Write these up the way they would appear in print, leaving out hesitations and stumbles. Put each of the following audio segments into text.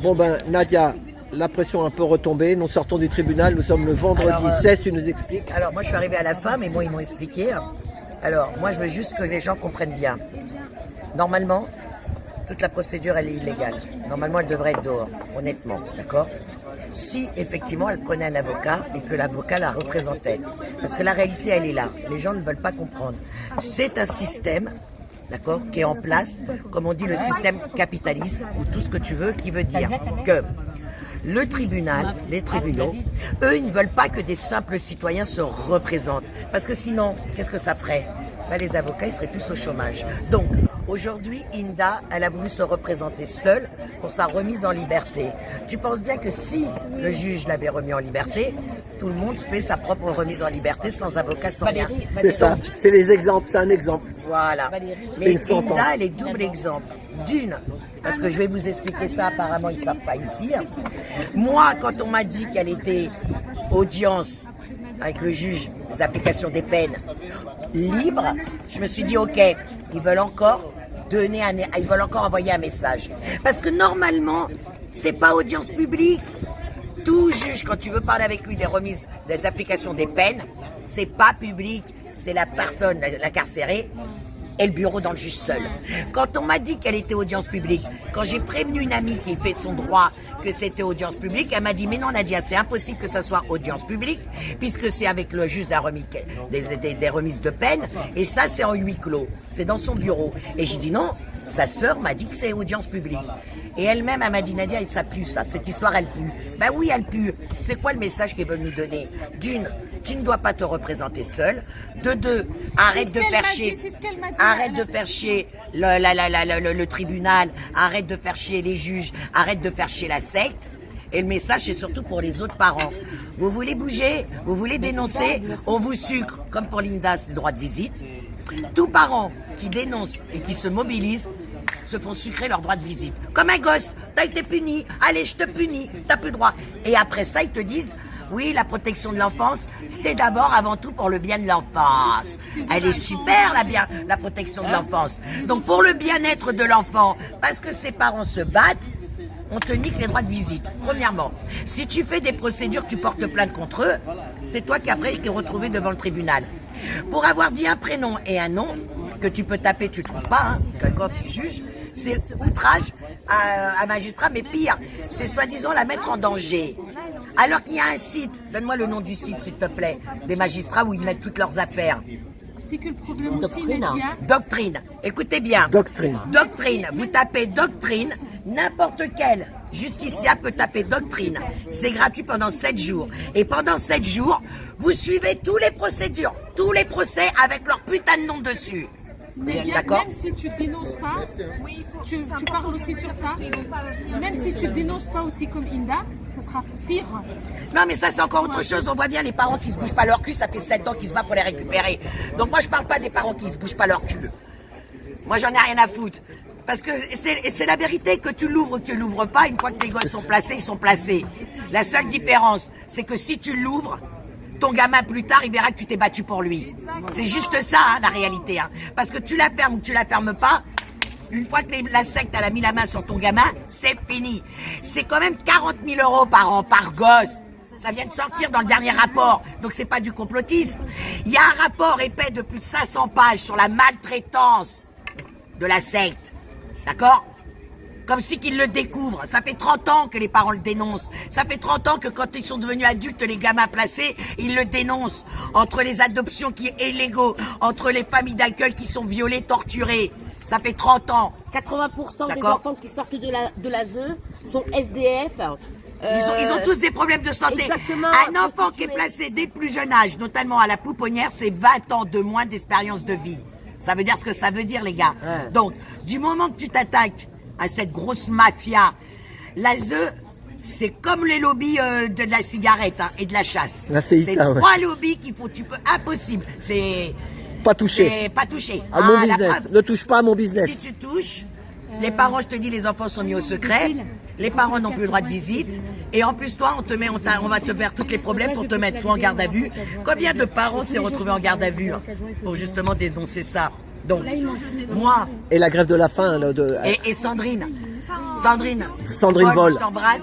Bon ben Nadia, la pression a un peu retombée, nous sortons du tribunal, nous sommes le vendredi 16, tu nous expliques. Alors moi je suis arrivée à la fin, mais moi ils m'ont expliqué. Alors moi je veux juste que les gens comprennent bien. Normalement, toute la procédure elle est illégale. Normalement elle devrait être dehors, honnêtement, d'accord? Si effectivement elle prenait un avocat et que l'avocat la représentait. Parce que la réalité elle est là, les gens ne veulent pas comprendre. C'est un système, d'accord, qui est en place, comme on dit le système capitaliste, ou tout ce que tu veux, qui veut dire que le tribunal, les tribunaux, eux, ils ne veulent pas que des simples citoyens se représentent. Parce que sinon, qu'est-ce que ça ferait? Ben, les avocats, ils seraient tous au chômage. Donc, aujourd'hui, Inda, elle a voulu se représenter seule pour sa remise en liberté. Tu penses bien que si le juge l'avait remis en liberté, tout le monde fait sa propre remise en liberté sans avocat, sans rien. C'est ça, c'est les exemples, c'est un exemple. Voilà. Mais Inda, elle est double exemple. D'une, parce que je vais vous expliquer ça, apparemment ils ne savent pas ici. Moi, quand on m'a dit qu'elle était audience avec le juge des applications des peines libre, je me suis dit ok, ils veulent encore envoyer un message. Parce que normalement, c'est pas audience publique. Tout juge, quand tu veux parler avec lui des remises des applications des peines, c'est pas public, c'est la personne, l'incarcéré, et le bureau dans le juge seul. Quand on m'a dit qu'elle était audience publique, quand j'ai prévenu une amie qui fait de son droit que c'était audience publique, elle m'a dit mais non Nadia, c'est impossible que ça soit audience publique puisque c'est avec le juge des remises de peine et ça c'est en huis clos, c'est dans son bureau. Et j'ai dit non, sa sœur m'a dit que c'est audience publique. Et elle-même, elle m'a dit, Nadia, ça pue ça, cette histoire, elle pue. Ben oui, elle pue. C'est quoi le message qu'ils veulent nous donner? D'une, tu ne dois pas te représenter seule. De deux, arrête de faire chier. Arrête de faire chier le tribunal, arrête de faire chier les juges, arrête de faire chier la secte. Et le message, c'est surtout pour les autres parents. Vous voulez bouger, vous voulez dénoncer, on vous sucre, comme pour Linda, c'est le droit de visite. Tous parents qui dénoncent et qui se mobilisent se font sucrer leur droit de visite. Comme un gosse, t'as été puni, allez je te punis, t'as plus droit. Et après ça, ils te disent, oui, la protection de l'enfance, c'est d'abord avant tout pour le bien de l'enfance. Elle est super la protection de l'enfance. Donc pour le bien-être de l'enfant, parce que ses parents se battent, on te nique les droits de visite. Premièrement, si tu fais des procédures, tu portes plainte contre eux, c'est toi qui après qui es retrouvé devant le tribunal. Pour avoir dit un prénom et un nom, que tu peux taper, tu ne trouves pas, quand tu juges, c'est outrage à magistrat, mais pire, c'est soi-disant la mettre en danger. Alors qu'il y a un site, donne-moi le nom du site s'il te plaît, des magistrats où ils mettent toutes leurs affaires. C'est que le problème aussi, Nadia... Doctrine, écoutez bien. Doctrine. Doctrine, vous tapez doctrine, n'importe quel justiciable peut taper doctrine. C'est gratuit pendant 7 jours. Et pendant 7 jours, vous suivez tous les procédures, tous les procès avec leur putain de nom dessus. Nadia, même si tu dénonces pas, tu parles aussi sur ça, même si tu dénonces pas aussi comme Inda, ça sera pire. Non mais ça c'est encore autre chose, on voit bien les parents qui se bougent pas leur cul, ça fait 7 ans qu'ils se battent pour les récupérer. Donc moi je parle pas des parents qui se bougent pas leur cul. Moi j'en ai rien à foutre. Parce que c'est la vérité, que tu l'ouvres ou que tu l'ouvres pas, une fois que tes gosses sont placés, ils sont placés. La seule différence, c'est que si tu l'ouvres, ton gamin plus tard, il verra que tu t'es battu pour lui. C'est juste ça, la réalité. Parce que tu la fermes ou tu la fermes pas, une fois que la secte a mis la main sur ton gamin, c'est fini. C'est quand même 40 000 € par an, par gosse. Ça vient de sortir dans le dernier rapport, donc c'est pas du complotisme. Il y a un rapport épais de plus de 500 pages sur la maltraitance de la secte. D'accord? Comme si qu'ils le découvrent. Ça fait 30 ans que les parents le dénoncent. Ça fait 30 ans que quand ils sont devenus adultes, les gamins placés, ils le dénoncent. Entre les adoptions qui sont illégaux, entre les familles d'accueil qui sont violées, torturées. Ça fait 30 ans. 80% des enfants qui sortent de l'ASE sont SDF. Ils ont tous des problèmes de santé. Exactement. Un enfant qui est placé dès le plus jeune âge, notamment à la pouponnière, c'est 20 ans de moins d'expérience de vie. Ça veut dire ce que ça veut dire, les gars. Ouais. Donc, du moment que tu t'attaques à cette grosse mafia, l'ASE, c'est comme les lobbies de la cigarette et de la chasse. C'est 3 lobbies qu'il faut, impossible. C'est pas touché. C'est pas touché. À mon business. Ne touche pas à mon business. Si tu touches, les parents, je te dis, les enfants sont mis au secret. Les parents n'ont plus le droit de visite. Et en plus, toi, on va te faire tous les problèmes pour te mettre soit en garde à vue. Combien de parents s'est retrouvé en garde à vue pour justement dénoncer ça? Donc, moi... Et la grève de la faim. Et Sandrine, Sandrine. Sandrine Vol. Je t'embrasse.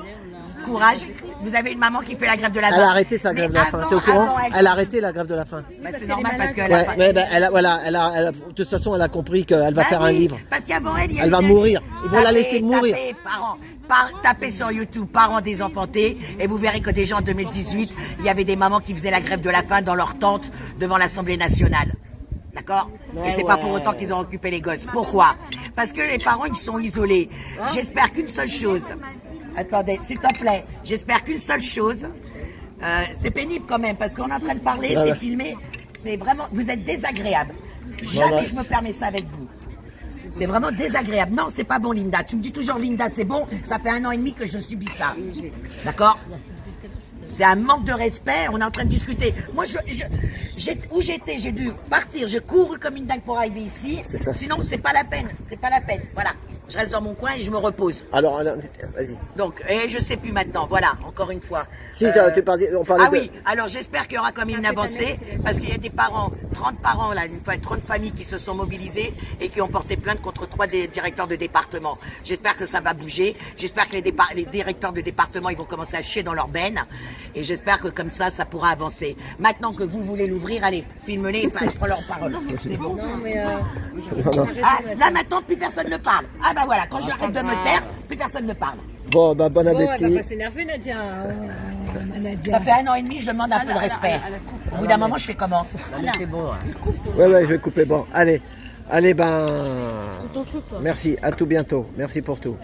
Courage. Vous avez une maman qui fait la grève de la faim. Elle a arrêté sa grève de la faim. T'es au courant? Elle a arrêté la grève de la faim. Bah, c'est normal parce qu'elle Ouais, a pas... ouais, ben, de toute façon, elle a compris qu'elle va faire un oui, livre. Parce qu'avant elle, il y a Elle eu va des- mourir. Ils vont la laisser mourir. Tapez sur YouTube parents désenfantés et vous verrez que déjà en 2018, il y avait des mamans qui faisaient la grève de la faim dans leur tente devant l'Assemblée nationale. D'accord? Et c'est pas pour autant qu'ils ont occupé les gosses. Pourquoi? Parce que les parents, ils sont isolés. J'espère qu'une seule chose... Attendez, s'il te plaît, j'espère qu'une seule chose... c'est pénible quand même, parce qu'on est en train de parler, c'est filmé. C'est vraiment... Vous êtes désagréable. Jamais je me permets ça avec vous. C'est vraiment désagréable. Non, c'est pas bon, Linda. Tu me dis toujours, Linda, c'est bon. Ça fait 1 an et demi que je subis ça. D'accord? C'est un manque de respect. On est en train de discuter. Moi, où j'étais, j'ai dû partir. J'ai couru comme une dingue pour arriver ici. Ça. Sinon, c'est pas la peine. C'est pas la peine. Voilà. Je reste dans mon coin et je me repose. Alors vas-y. Donc, et je sais plus maintenant. Voilà, encore une fois. Si, on parlait oui, alors j'espère qu'il y aura comme une avancée, parce qu'il y a des parents, 30 parents, là, 30 familles qui se sont mobilisées et qui ont porté plainte contre 3 directeurs de département. J'espère que ça va bouger. J'espère que les directeurs de département, ils vont commencer à chier dans leur benne. Et j'espère que comme ça pourra avancer. Maintenant que vous voulez l'ouvrir, allez, filme-les et prends leur parole. C'est bon. Non, mais Ah, là maintenant, plus personne ne parle. Ah bah voilà, quand j'arrête de me taire, plus personne ne parle. Bon, bah, bon elle va appétit. pas s'énerver, Nadia. Oh, Nadia. Ça fait 1 an et demi, je demande un peu de respect. Au bout d'un moment, je fais comment? Ouais, je vais couper. Bon, allez, ben, merci. À tout bientôt. Merci pour tout.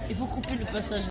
Il faut couper le passage.